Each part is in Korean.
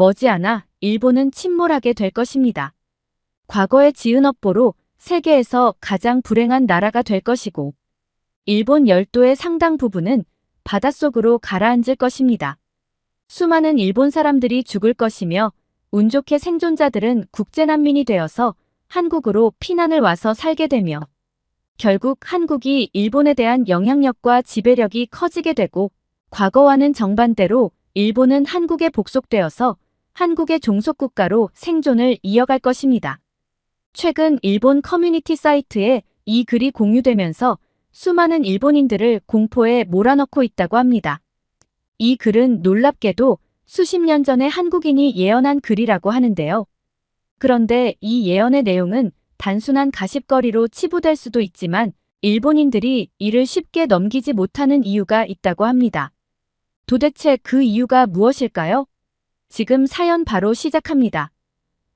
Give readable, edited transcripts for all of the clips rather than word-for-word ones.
머지않아 일본은 침몰하게 될 것입니다. 과거에 지은 업보로 세계에서 가장 불행한 나라가 될 것이고 일본 열도의 상당 부분은 바닷속으로 가라앉을 것입니다. 수많은 일본 사람들이 죽을 것이며 운 좋게 생존자들은 국제난민이 되어서 한국으로 피난을 와서 살게 되며 결국 한국이 일본에 대한 영향력과 지배력이 커지게 되고 과거와는 정반대로 일본은 한국에 복속되어서 한국의 종속국가로 생존을 이어갈 것입니다. 최근 일본 커뮤니티 사이트에 이 글이 공유되면서 수많은 일본인들을 공포에 몰아넣고 있다고 합니다. 이 글은 놀랍게도 수십 년 전에 한국인이 예언한 글이라고 하는데요. 그런데 이 예언의 내용은 단순한 가십거리로 치부될 수도 있지만 일본인들이 이를 쉽게 넘기지 못하는 이유가 있다고 합니다. 도대체 그 이유가 무엇일까요? 지금 사연 바로 시작합니다.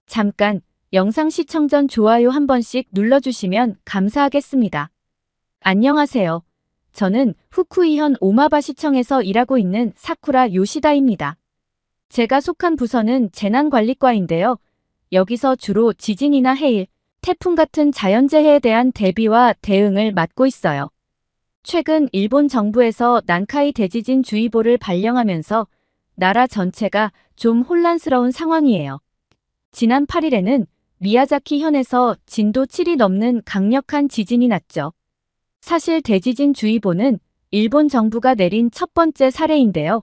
잠깐 영상 시청 전 좋아요 한 번씩 눌러주시면 감사하겠습니다. 안녕하세요. 저는 후쿠이현 오마바시청에서 일하고 있는 사쿠라 요시다입니다. 제가 속한 부서는 재난관리과인데요. 여기서 주로 지진이나 해일, 태풍 같은 자연재해에 대한 대비와 대응을 맡고 있어요. 최근 일본 정부에서 난카이 대지진 주의보를 발령하면서 나라 전체가 좀 혼란스러운 상황이에요. 지난 8일에는 미야자키 현에서 진도 7이 넘는 강력한 지진이 났죠. 사실 대지진 주의보는 일본 정부가 내린 첫 번째 사례인데요.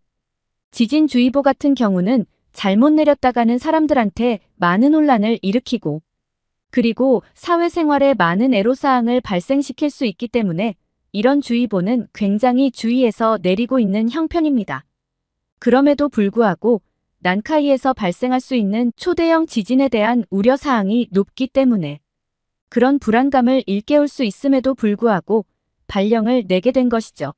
지진주의보 같은 경우는 잘못 내렸다가는 사람들한테 많은 혼란을 일으키고 그리고 사회생활에 많은 애로사항을 발생시킬 수 있기 때문에 이런 주의보는 굉장히 주의해서 내리고 있는 형편입니다. 그럼에도 불구하고 난카이에서 발생할 수 있는 초대형 지진에 대한 우려사항이 높기 때문에 그런 불안감을 일깨울 수 있음에도 불구하고 발령을 내게 된 것이죠.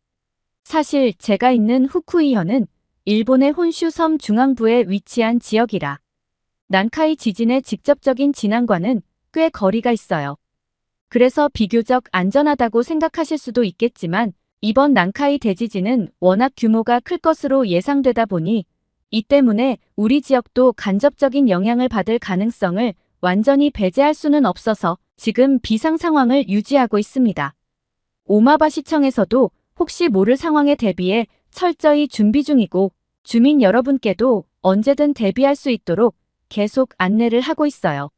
사실 제가 있는 후쿠이현은 일본의 혼슈 섬 중앙부에 위치한 지역이라 난카이 지진의 직접적인 진앙과는 꽤 거리가 있어요. 그래서 비교적 안전하다고 생각하실 수도 있겠지만 이번 난카이 대지진은 워낙 규모가 클 것으로 예상되다 보니 이 때문에 우리 지역도 간접적인 영향을 받을 가능성을 완전히 배제할 수는 없어서 지금 비상 상황을 유지하고 있습니다. 오마바시청에서도 혹시 모를 상황에 대비해 철저히 준비 중이고 주민 여러분께도 언제든 대비할 수 있도록 계속 안내를 하고 있어요.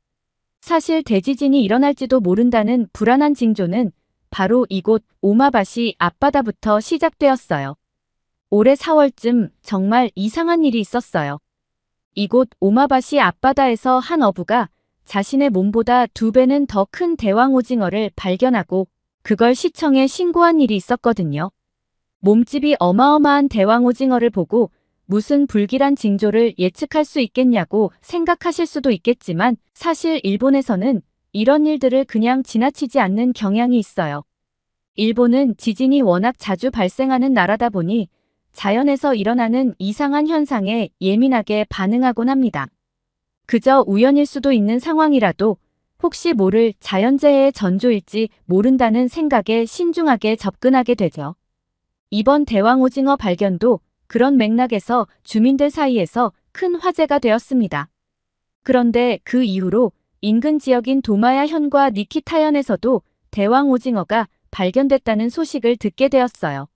사실 대지진이 일어날지도 모른다는 불안한 징조는 바로 이곳 오마바시 앞바다부터 시작되었어요. 올해 4월쯤 정말 이상한 일이 있었어요. 이곳 오마바시 앞바다에서 한 어부가 자신의 몸보다 2배는 더 큰 대왕오징어를 발견하고 그걸 시청에 신고한 일이 있었거든요. 몸집이 어마어마한 대왕오징어를 보고 무슨 불길한 징조를 예측할 수 있겠냐고 생각하실 수도 있겠지만 사실 일본에서는 이런 일들을 그냥 지나치지 않는 경향이 있어요. 일본은 지진이 워낙 자주 발생하는 나라다 보니 자연에서 일어나는 이상한 현상에 예민하게 반응하곤 합니다. 그저 우연일 수도 있는 상황이라도 혹시 모를 자연재해의 전조일지 모른다는 생각에 신중하게 접근하게 되죠. 이번 대왕오징어 발견도 그런 맥락에서 주민들 사이에서 큰 화제가 되었습니다. 그런데 그 이후로 인근 지역인 도마야현과 니키타현에서도 대왕오징어가 발견됐다는 소식을 듣게 되었어요.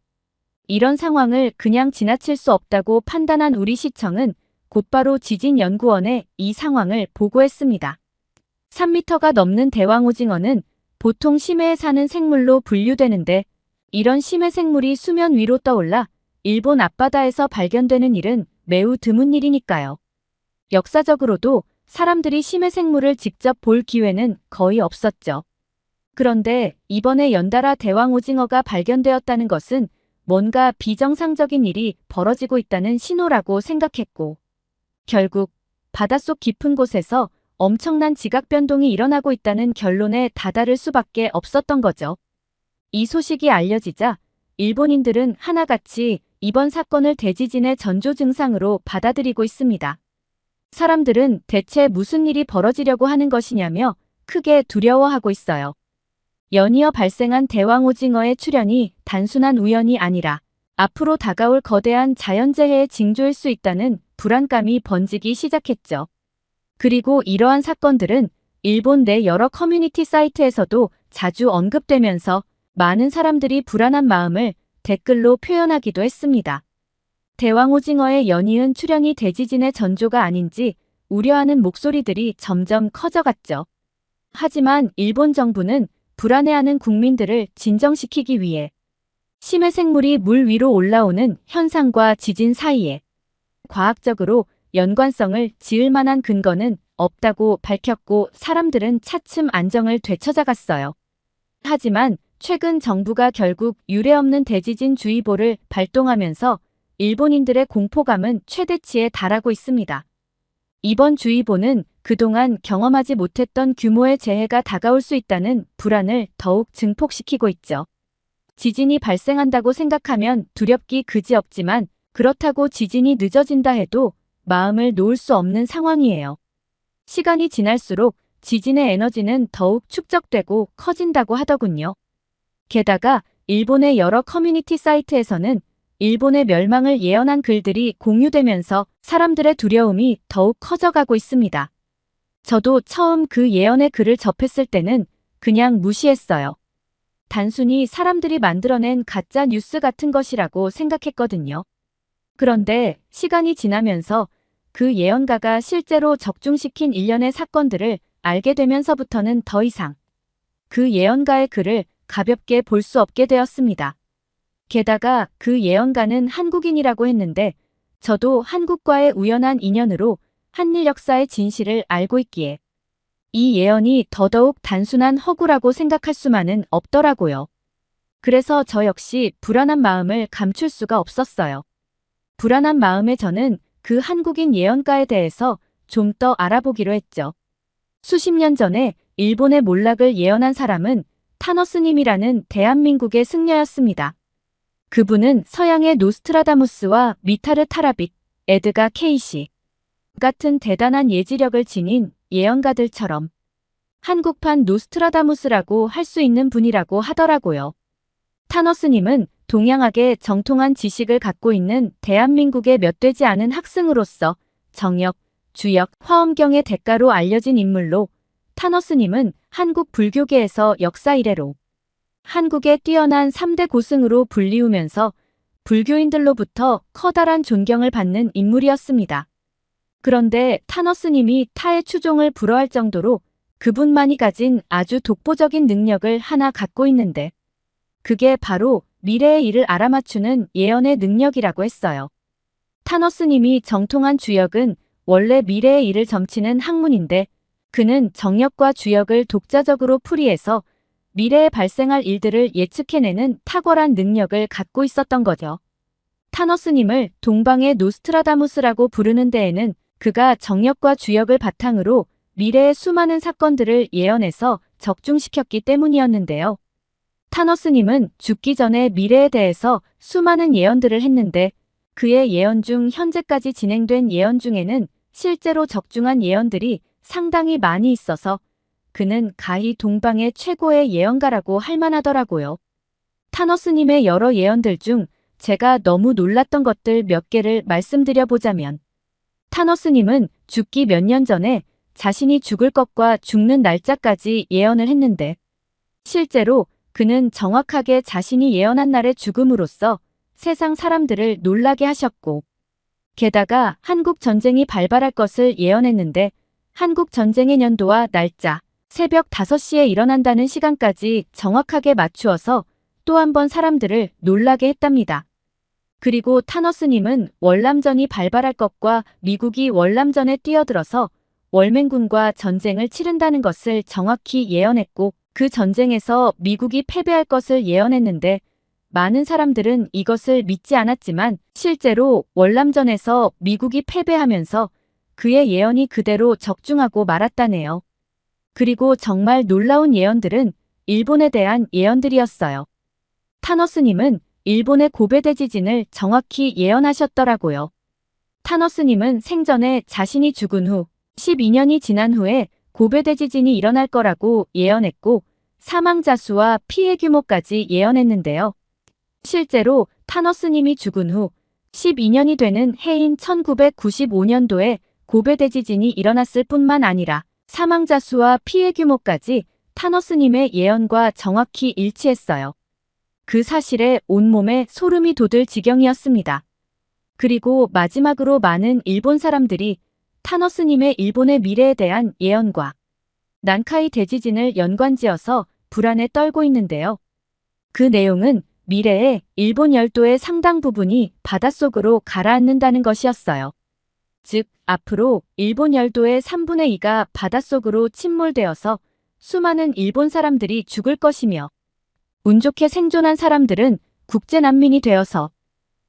이런 상황을 그냥 지나칠 수 없다고 판단한 우리 시청은 곧바로 지진연구원에 이 상황을 보고했습니다. 3m가 넘는 대왕오징어는 보통 심해에 사는 생물로 분류되는데 이런 심해 생물이 수면 위로 떠올라 일본 앞바다에서 발견되는 일은 매우 드문 일이니까요. 역사적으로도 사람들이 심해 생물을 직접 볼 기회는 거의 없었죠. 그런데 이번에 연달아 대왕오징어가 발견되었다는 것은 뭔가 비정상적인 일이 벌어지고 있다는 신호라고 생각했고 결국 바닷속 깊은 곳에서 엄청난 지각 변동이 일어나고 있다는 결론에 다다를 수밖에 없었던 거죠. 이 소식이 알려지자 일본인들은 하나같이 이번 사건을 대지진의 전조 증상으로 받아들이고 있습니다. 사람들은 대체 무슨 일이 벌어지려고 하는 것이냐며 크게 두려워하고 있어요. 연이어 발생한 대왕오징어의 출현이 단순한 우연이 아니라 앞으로 다가올 거대한 자연재해의 징조일 수 있다는 불안감이 번지기 시작했죠. 그리고 이러한 사건들은 일본 내 여러 커뮤니티 사이트에서도 자주 언급되면서 많은 사람들이 불안한 마음을 댓글로 표현하기도 했습니다. 대왕오징어의 연이은 출현이 대지진의 전조가 아닌지 우려하는 목소리들이 점점 커져갔죠. 하지만 일본 정부는 불안해하는 국민들을 진정시키기 위해 심해 생물이 물 위로 올라오는 현상과 지진 사이에 과학적으로 연관성을 지을 만한 근거는 없다고 밝혔고 사람들은 차츰 안정을 되찾아갔어요. 하지만 최근 정부가 결국 유례없는 대지진 주의보를 발동하면서 일본인들의 공포감은 최대치에 달하고 있습니다. 이번 주의보는 그동안 경험하지 못했던 규모의 재해가 다가올 수 있다는 불안을 더욱 증폭시키고 있죠. 지진이 발생한다고 생각하면 두렵기 그지없지만 그렇다고 지진이 늦어진다 해도 마음을 놓을 수 없는 상황이에요. 시간이 지날수록 지진의 에너지는 더욱 축적되고 커진다고 하더군요. 게다가 일본의 여러 커뮤니티 사이트에서는 일본의 멸망을 예언한 글들이 공유되면서 사람들의 두려움이 더욱 커져가고 있습니다. 저도 처음 그 예언의 글을 접했을 때는 그냥 무시했어요. 단순히 사람들이 만들어낸 가짜 뉴스 같은 것이라고 생각했거든요. 그런데 시간이 지나면서 그 예언가가 실제로 적중시킨 일련의 사건들을 알게 되면서부터는 더 이상 그 예언가의 글을 가볍게 볼 수 없게 되었습니다. 게다가 그 예언가는 한국인이라고 했는데 저도 한국과의 우연한 인연으로 한일 역사의 진실을 알고 있기에 이 예언이 더더욱 단순한 허구라고 생각할 수만은 없더라고요. 그래서 저 역시 불안한 마음을 감출 수가 없었어요. 불안한 마음에 저는 그 한국인 예언가에 대해서 좀 더 알아보기로 했죠. 수십 년 전에 일본의 몰락을 예언한 사람은 타너스님이라는 대한민국의 승려였습니다. 그분은 서양의 노스트라다무스와 미타르 타라빗, 에드가 케이시 같은 대단한 예지력을 지닌 예언가들처럼 한국판 노스트라다무스라고 할 수 있는 분이라고 하더라고요. 타너스님은 동양학의 정통한 지식을 갖고 있는 대한민국의 몇 되지 않은 학승으로서 정역, 주역, 화엄경의 대가로 알려진 인물로 타너스님은 한국 불교계에서 역사 이래로 한국의 뛰어난 3대 고승으로 불리우면서 불교인들로부터 커다란 존경을 받는 인물이었습니다. 그런데 타너스님이 타의 추종을 불허할 정도로 그분만이 가진 아주 독보적인 능력을 하나 갖고 있는데 그게 바로 미래의 일을 알아맞추는 예언의 능력이라고 했어요. 타너스님이 정통한 주역은 원래 미래의 일을 점치는 학문인데 그는 정역과 주역을 독자적으로 풀이해서 미래에 발생할 일들을 예측해내는 탁월한 능력을 갖고 있었던 거죠. 타너스님을 동방의 노스트라다무스라고 부르는 데에는 그가 정역과 주역을 바탕으로 미래의 수많은 사건들을 예언해서 적중시켰기 때문이었는데요. 타너스님은 죽기 전에 미래에 대해서 수많은 예언들을 했는데 그의 예언 중 현재까지 진행된 예언 중에는 실제로 적중한 예언들이 상당히 많이 있어서 그는 가히 동방의 최고의 예언가라고 할 만하더라고요. 타너스님의 여러 예언들 중 제가 너무 놀랐던 것들 몇 개를 말씀드려보자면 타너스님은 죽기 몇 년 전에 자신이 죽을 것과 죽는 날짜까지 예언을 했는데 실제로 그는 정확하게 자신이 예언한 날의 죽음으로써 세상 사람들을 놀라게 하셨고 게다가 한국 전쟁이 발발할 것을 예언했는데 한국 전쟁의 년도와 날짜, 새벽 5시에 일어난다는 시간까지 정확하게 맞추어서 또 한 번 사람들을 놀라게 했답니다. 그리고 타너스님은 월남전이 발발할 것과 미국이 월남전에 뛰어들어서 월맹군과 전쟁을 치른다는 것을 정확히 예언했고 그 전쟁에서 미국이 패배할 것을 예언했는데 많은 사람들은 이것을 믿지 않았지만 실제로 월남전에서 미국이 패배하면서 그의 예언이 그대로 적중하고 말았다네요. 그리고 정말 놀라운 예언들은 일본에 대한 예언들이었어요. 타너스님은 일본의 고베 대지진을 정확히 예언하셨더라고요. 타너스님은 생전에 자신이 죽은 후 12년이 지난 후에 고베 대지진이 일어날 거라고 예언했고 사망자 수와 피해 규모까지 예언했는데요. 실제로 타너스님이 죽은 후 12년이 되는 해인 1995년도에 고베 대지진이 일어났을 뿐만 아니라 사망자 수와 피해 규모까지 타너스님의 예언과 정확히 일치했어요. 그 사실에 온몸에 소름이 돋을 지경이었습니다. 그리고 마지막으로 많은 일본 사람들이 타너스님의 일본의 미래에 대한 예언과 난카이 대지진을 연관지어서 불안에 떨고 있는데요. 그 내용은 미래에 일본 열도의 상당 부분이 바닷속으로 가라앉는다는 것이었어요. 즉, 앞으로 일본 열도의 3분의 2가 바닷속으로 침몰되어서 수많은 일본 사람들이 죽을 것이며 운 좋게 생존한 사람들은 국제 난민이 되어서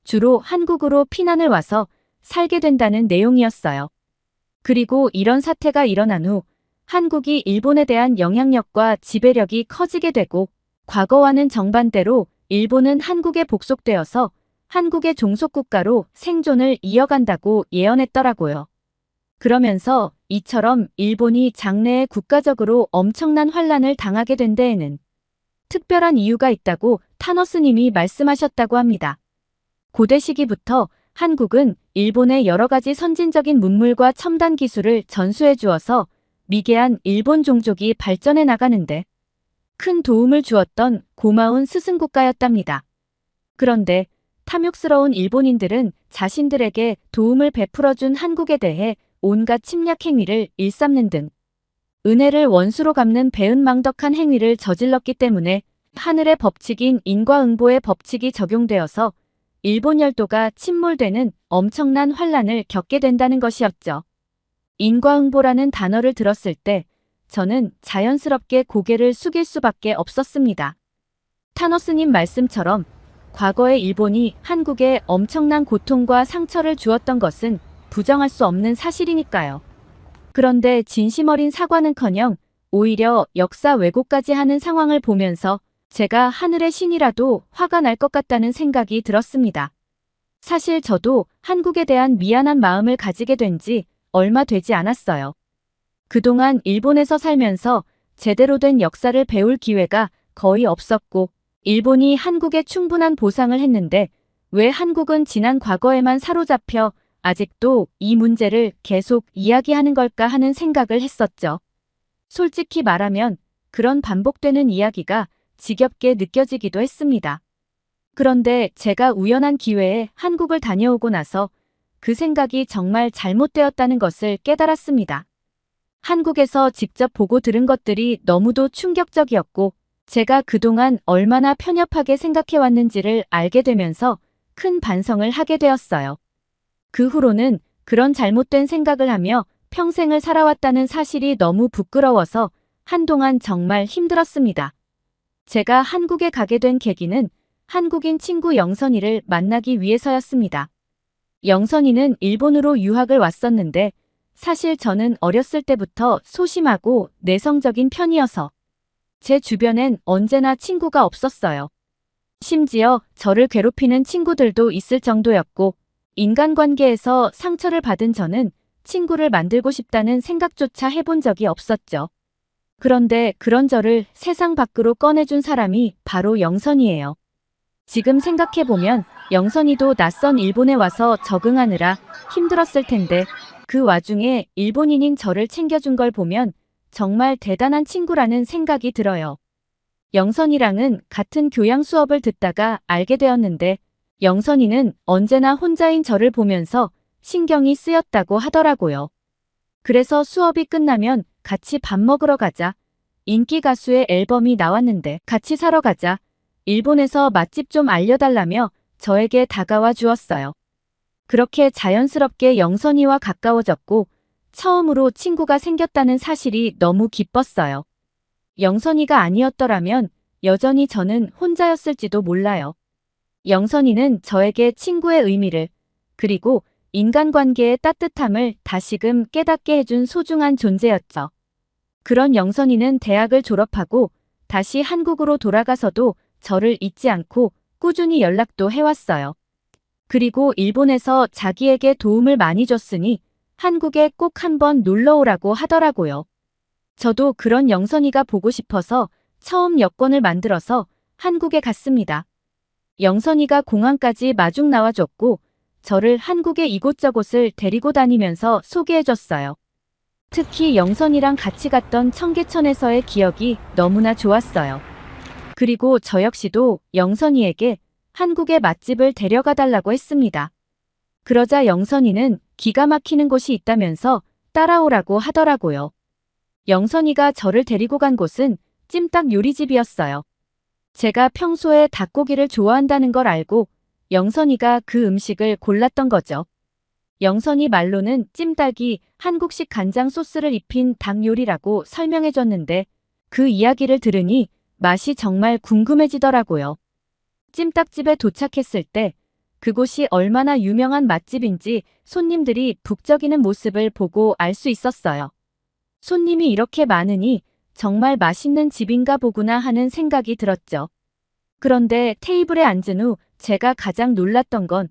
주로 한국으로 피난을 와서 살게 된다는 내용이었어요. 그리고 이런 사태가 일어난 후 한국이 일본에 대한 영향력과 지배력이 커지게 되고 과거와는 정반대로 일본은 한국에 복속되어서 한국의 종속국가로 생존을 이어간다고 예언했더라고요. 그러면서 이처럼 일본이 장래에 국가적으로 엄청난 환란을 당하게 된 데에는 특별한 이유가 있다고 타너스님이 말씀하셨다고 합니다. 고대 시기부터 한국은 일본의 여러 가지 선진적인 문물과 첨단 기술을 전수해 주어서 미개한 일본 종족이 발전해 나가는데 큰 도움을 주었던 고마운 스승국가였답니다. 그런데 탐욕스러운 일본인들은 자신들에게 도움을 베풀어준 한국에 대해 온갖 침략 행위를 일삼는 등 은혜를 원수로 갚는 배은망덕한 행위를 저질렀기 때문에 하늘의 법칙인 인과응보의 법칙이 적용되어서 일본 열도가 침몰되는 엄청난 환란을 겪게 된다는 것이었죠. 인과응보라는 단어를 들었을 때 저는 자연스럽게 고개를 숙일 수밖에 없었습니다. 타너스님 말씀처럼 과거의 일본이 한국에 엄청난 고통과 상처를 주었던 것은 부정할 수 없는 사실이니까요. 그런데 진심 어린 사과는커녕 오히려 역사 왜곡까지 하는 상황을 보면서 제가 하늘의 신이라도 화가 날 것 같다는 생각이 들었습니다. 사실 저도 한국에 대한 미안한 마음을 가지게 된 지 얼마 되지 않았어요. 그동안 일본에서 살면서 제대로 된 역사를 배울 기회가 거의 없었고 일본이 한국에 충분한 보상을 했는데 왜 한국은 지난 과거에만 사로잡혀 아직도 이 문제를 계속 이야기하는 걸까 하는 생각을 했었죠. 솔직히 말하면 그런 반복되는 이야기가 지겹게 느껴지기도 했습니다. 그런데 제가 우연한 기회에 한국을 다녀오고 나서 그 생각이 정말 잘못되었다는 것을 깨달았습니다. 한국에서 직접 보고 들은 것들이 너무도 충격적이었고 제가 그동안 얼마나 편협하게 생각해왔는지를 알게 되면서 큰 반성을 하게 되었어요. 그 후로는 그런 잘못된 생각을 하며 평생을 살아왔다는 사실이 너무 부끄러워서 한동안 정말 힘들었습니다. 제가 한국에 가게 된 계기는 한국인 친구 영선이를 만나기 위해서였습니다. 영선이는 일본으로 유학을 왔었는데 사실 저는 어렸을 때부터 소심하고 내성적인 편이어서 제 주변엔 언제나 친구가 없었어요. 심지어 저를 괴롭히는 친구들도 있을 정도였고 인간관계에서 상처를 받은 저는 친구를 만들고 싶다는 생각조차 해본 적이 없었죠. 그런데 그런 저를 세상 밖으로 꺼내준 사람이 바로 영선이에요. 지금 생각해보면 영선이도 낯선 일본에 와서 적응하느라 힘들었을 텐데 그 와중에 일본인인 저를 챙겨준 걸 보면 정말 대단한 친구라는 생각이 들어요. 영선이랑은 같은 교양 수업을 듣다가 알게 되었는데 영선이는 언제나 혼자인 저를 보면서 신경이 쓰였다고 하더라고요. 그래서 수업이 끝나면 같이 밥 먹으러 가자. 인기 가수의 앨범이 나왔는데 같이 사러 가자. 일본에서 맛집 좀 알려달라며 저에게 다가와 주었어요. 그렇게 자연스럽게 영선이와 가까워졌고 처음으로 친구가 생겼다는 사실이 너무 기뻤어요. 영선이가 아니었더라면 여전히 저는 혼자였을지도 몰라요. 영선이는 저에게 친구의 의미를 그리고 인간관계의 따뜻함을 다시금 깨닫게 해준 소중한 존재였죠. 그런 영선이는 대학을 졸업하고 다시 한국으로 돌아가서도 저를 잊지 않고 꾸준히 연락도 해왔어요. 그리고 일본에서 자기에게 도움을 많이 줬으니 한국에 꼭 한번 놀러오라고 하더라고요. 저도 그런 영선이가 보고 싶어서 처음 여권을 만들어서 한국에 갔습니다. 영선이가 공항까지 마중 나와줬고 저를 한국의 이곳저곳을 데리고 다니면서 소개해줬어요. 특히 영선이랑 같이 갔던 청계천에서의 기억이 너무나 좋았어요. 그리고 저 역시도 영선이에게 한국의 맛집을 데려가 달라고 했습니다. 그러자 영선이는 기가 막히는 곳이 있다면서 따라오라고 하더라고요. 영선이가 저를 데리고 간 곳은 찜닭 요리집이었어요. 제가 평소에 닭고기를 좋아한다는 걸 알고 영선이가 그 음식을 골랐던 거죠. 영선이 말로는 찜닭이 한국식 간장 소스를 입힌 닭 요리라고 설명해줬는데 그 이야기를 들으니 맛이 정말 궁금해지더라고요. 찜닭집에 도착했을 때 그곳이 얼마나 유명한 맛집인지 손님들이 북적이는 모습을 보고 알 수 있었어요. 손님이 이렇게 많으니 정말 맛있는 집인가 보구나 하는 생각이 들었죠. 그런데 테이블에 앉은 후 제가 가장 놀랐던 건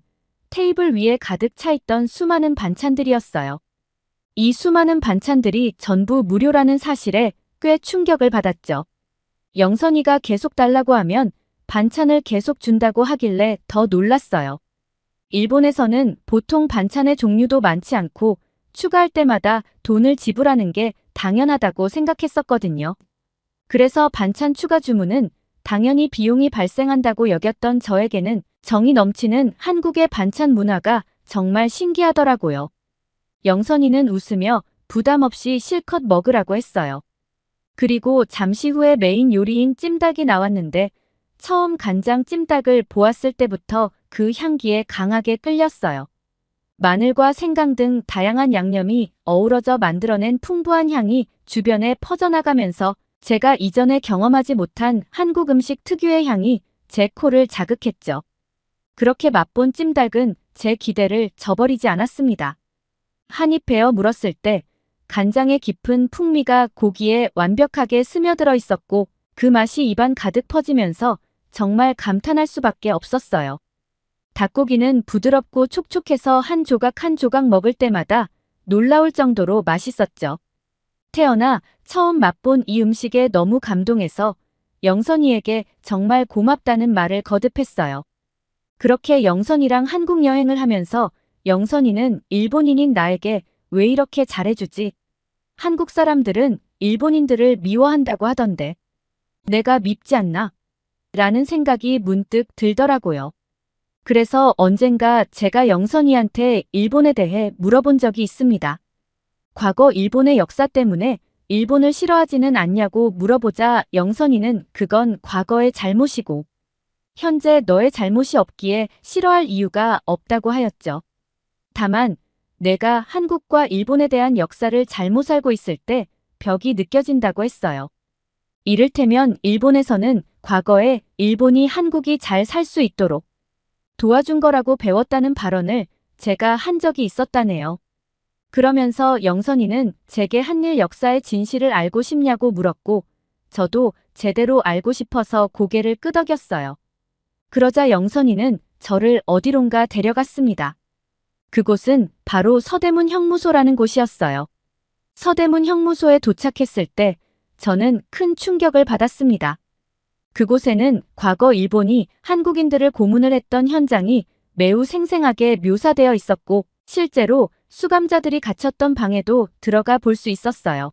테이블 위에 가득 차 있던 수많은 반찬들이었어요. 이 수많은 반찬들이 전부 무료라는 사실에 꽤 충격을 받았죠. 영선이가 계속 달라고 하면 반찬을 계속 준다고 하길래 더 놀랐어요. 일본에서는 보통 반찬의 종류도 많지 않고 추가할 때마다 돈을 지불하는 게 당연하다고 생각했었거든요. 그래서 반찬 추가 주문은 당연히 비용이 발생한다고 여겼던 저에게는 정이 넘치는 한국의 반찬 문화가 정말 신기하더라고요. 영선이는 웃으며 부담 없이 실컷 먹으라고 했어요. 그리고 잠시 후에 메인 요리인 찜닭이 나왔는데 처음 간장 찜닭을 보았을 때부터 그 향기에 강하게 끌렸어요. 마늘과 생강 등 다양한 양념이 어우러져 만들어낸 풍부한 향이 주변에 퍼져나가면서 제가 이전에 경험하지 못한 한국 음식 특유의 향이 제 코를 자극했죠. 그렇게 맛본 찜닭은 제 기대를 저버리지 않았습니다. 한입 베어 물었을 때 간장의 깊은 풍미가 고기에 완벽하게 스며들어 있었고 그 맛이 입안 가득 퍼지면서 정말 감탄할 수밖에 없었어요. 닭고기는 부드럽고 촉촉해서 한 조각 한 조각 먹을 때마다 놀라울 정도로 맛있었죠. 태어나 처음 맛본 이 음식에 너무 감동해서 영선이에게 정말 고맙다는 말을 거듭했어요. 그렇게 영선이랑 한국 여행을 하면서 영선이는 일본인인 나에게 왜 이렇게 잘해주지? 한국 사람들은 일본인들을 미워한다고 하던데 내가 밉지 않나? 라는 생각이 문득 들더라고요. 그래서 언젠가 제가 영선이한테 일본에 대해 물어본 적이 있습니다. 과거 일본의 역사 때문에 일본을 싫어하지는 않냐고 물어보자 영선이는 그건 과거의 잘못이고 현재 너의 잘못이 없기에 싫어할 이유가 없다고 하였죠. 다만 내가 한국과 일본에 대한 역사를 잘못 알고 있을 때 벽이 느껴진다고 했어요. 이를테면 일본에서는 과거에 일본이 한국이 잘 살 수 있도록 도와준 거라고 배웠다는 발언을 제가 한 적이 있었다네요. 그러면서 영선이는 제게 한일 역사의 진실을 알고 싶냐고 물었고 저도 제대로 알고 싶어서 고개를 끄덕였어요. 그러자 영선이는 저를 어디론가 데려갔습니다. 그곳은 바로 서대문 형무소라는 곳이었어요. 서대문 형무소에 도착했을 때 저는 큰 충격을 받았습니다. 그곳에는 과거 일본이 한국인들을 고문을 했던 현장이 매우 생생하게 묘사되어 있었고 실제로 수감자들이 갇혔던 방에도 들어가 볼 수 있었어요.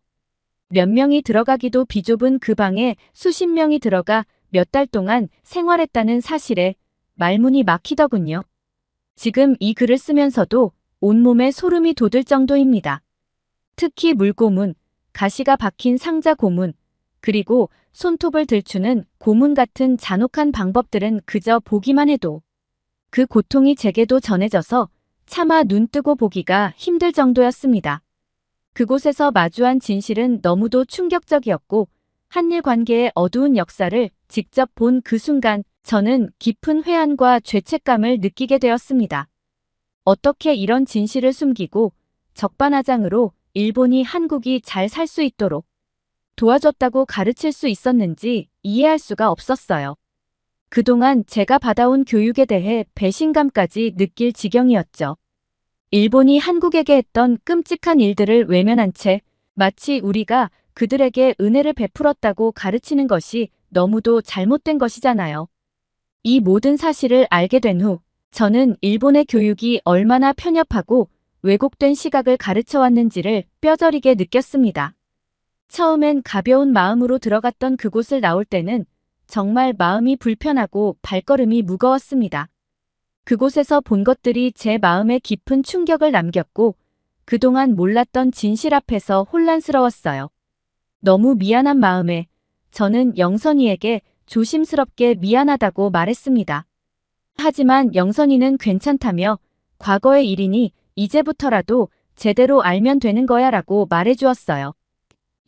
몇 명이 들어가기도 비좁은 그 방에 수십 명이 들어가 몇 달 동안 생활했다는 사실에 말문이 막히더군요. 지금 이 글을 쓰면서도 온몸에 소름이 돋을 정도입니다. 특히 물고문, 가시가 박힌 상자 고문, 그리고 손톱을 들추는 고문 같은 잔혹한 방법들은 그저 보기만 해도 그 고통이 제게도 전해져서 차마 눈 뜨고 보기가 힘들 정도였습니다. 그곳에서 마주한 진실은 너무도 충격적이었고 한일 관계의 어두운 역사를 직접 본 그 순간 저는 깊은 회한과 죄책감을 느끼게 되었습니다. 어떻게 이런 진실을 숨기고 적반하장으로 일본이 한국이 잘 살 수 있도록 도와줬다고 가르칠 수 있었는지 이해할 수가 없었어요. 그동안 제가 받아온 교육에 대해 배신감까지 느낄 지경이었죠. 일본이 한국에게 했던 끔찍한 일들을 외면한 채 마치 우리가 그들에게 은혜를 베풀었다고 가르치는 것이 너무도 잘못된 것이잖아요. 이 모든 사실을 알게 된 후 저는 일본의 교육이 얼마나 편협하고 왜곡된 시각을 가르쳐 왔는지를 뼈저리게 느꼈습니다. 처음엔 가벼운 마음으로 들어갔던 그곳을 나올 때는 정말 마음이 불편하고 발걸음이 무거웠습니다. 그곳에서 본 것들이 제 마음에 깊은 충격을 남겼고 그동안 몰랐던 진실 앞에서 혼란스러웠어요. 너무 미안한 마음에 저는 영선이에게 조심스럽게 미안하다고 말했습니다. 하지만 영선이는 괜찮다며 과거의 일이니 이제부터라도 제대로 알면 되는 거야 라고 말해주었어요.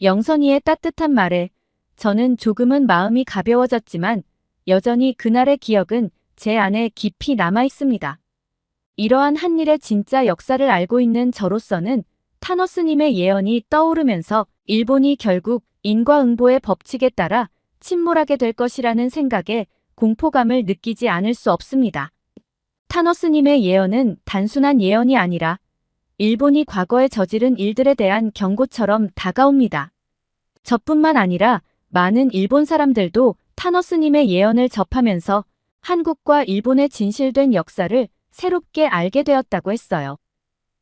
영선이의 따뜻한 말에 저는 조금은 마음이 가벼워졌지만 여전히 그날의 기억은 제 안에 깊이 남아 있습니다. 이러한 한 일의 진짜 역사를 알고 있는 저로서는 타노스님의 예언이 떠오르면서 일본이 결국 인과응보의 법칙에 따라 침몰하게 될 것이라는 생각에 공포감을 느끼지 않을 수 없습니다. 타노스님의 예언은 단순한 예언이 아니라 일본이 과거에 저지른 일들에 대한 경고처럼 다가옵니다. 저뿐만 아니라 많은 일본 사람들도 타노스님의 예언을 접하면서 한국과 일본의 진실된 역사를 새롭게 알게 되었다고 했어요.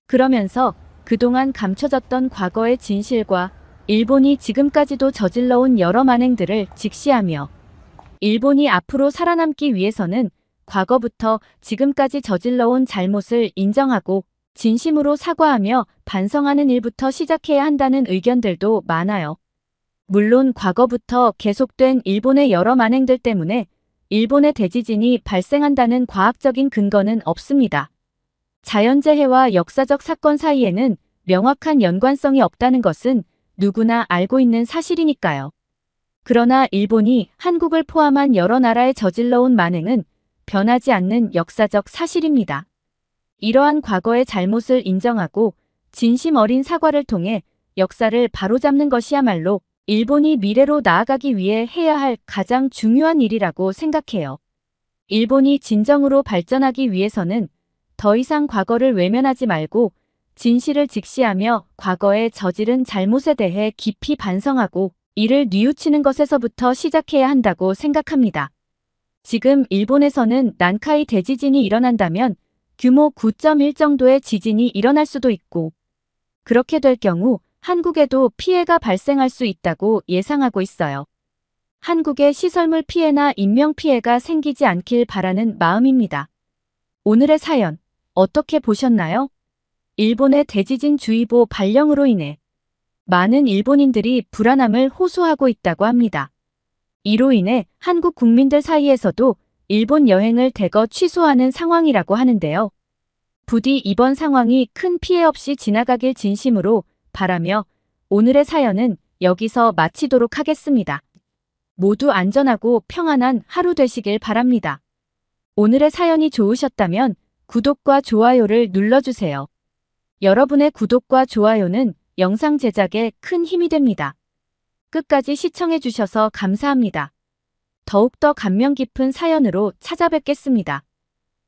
그러면서 그동안 감춰졌던 과거의 진실과 일본이 지금까지도 저질러온 여러 만행들을 직시하며 일본이 앞으로 살아남기 위해서는 과거부터 지금까지 저질러온 잘못을 인정하고 진심으로 사과하며 반성하는 일부터 시작해야 한다는 의견들도 많아요. 물론 과거부터 계속된 일본의 여러 만행들 때문에 일본의 대지진이 발생한다는 과학적인 근거는 없습니다. 자연재해와 역사적 사건 사이에는 명확한 연관성이 없다는 것은 누구나 알고 있는 사실이니까요. 그러나 일본이 한국을 포함한 여러 나라에 저질러온 만행은 변하지 않는 역사적 사실입니다. 이러한 과거의 잘못을 인정하고 진심 어린 사과를 통해 역사를 바로잡는 것이야말로 일본이 미래로 나아가기 위해 해야 할 가장 중요한 일이라고 생각해요. 일본이 진정으로 발전하기 위해서는 더 이상 과거를 외면하지 말고 진실을 직시하며 과거에 저지른 잘못에 대해 깊이 반성하고 이를 뉘우치는 것에서부터 시작해야 한다고 생각합니다. 지금 일본에서는 난카이 대지진이 일어난다면 규모 9.1 정도의 지진이 일어날 수도 있고 그렇게 될 경우 한국에도 피해가 발생할 수 있다고 예상하고 있어요. 한국의 시설물 피해나 인명 피해가 생기지 않길 바라는 마음입니다. 오늘의 사연 어떻게 보셨나요? 일본의 대지진 주의보 발령으로 인해 많은 일본인들이 불안함을 호소하고 있다고 합니다. 이로 인해 한국 국민들 사이에서도 일본 여행을 대거 취소하는 상황이라고 하는데요. 부디 이번 상황이 큰 피해 없이 지나가길 진심으로 바라며 오늘의 사연은 여기서 마치도록 하겠습니다. 모두 안전하고 평안한 하루 되시길 바랍니다. 오늘의 사연이 좋으셨다면 구독과 좋아요를 눌러주세요. 여러분의 구독과 좋아요는 영상 제작에 큰 힘이 됩니다. 끝까지 시청해주셔서 감사합니다. 더욱더 감명 깊은 사연으로 찾아뵙겠습니다.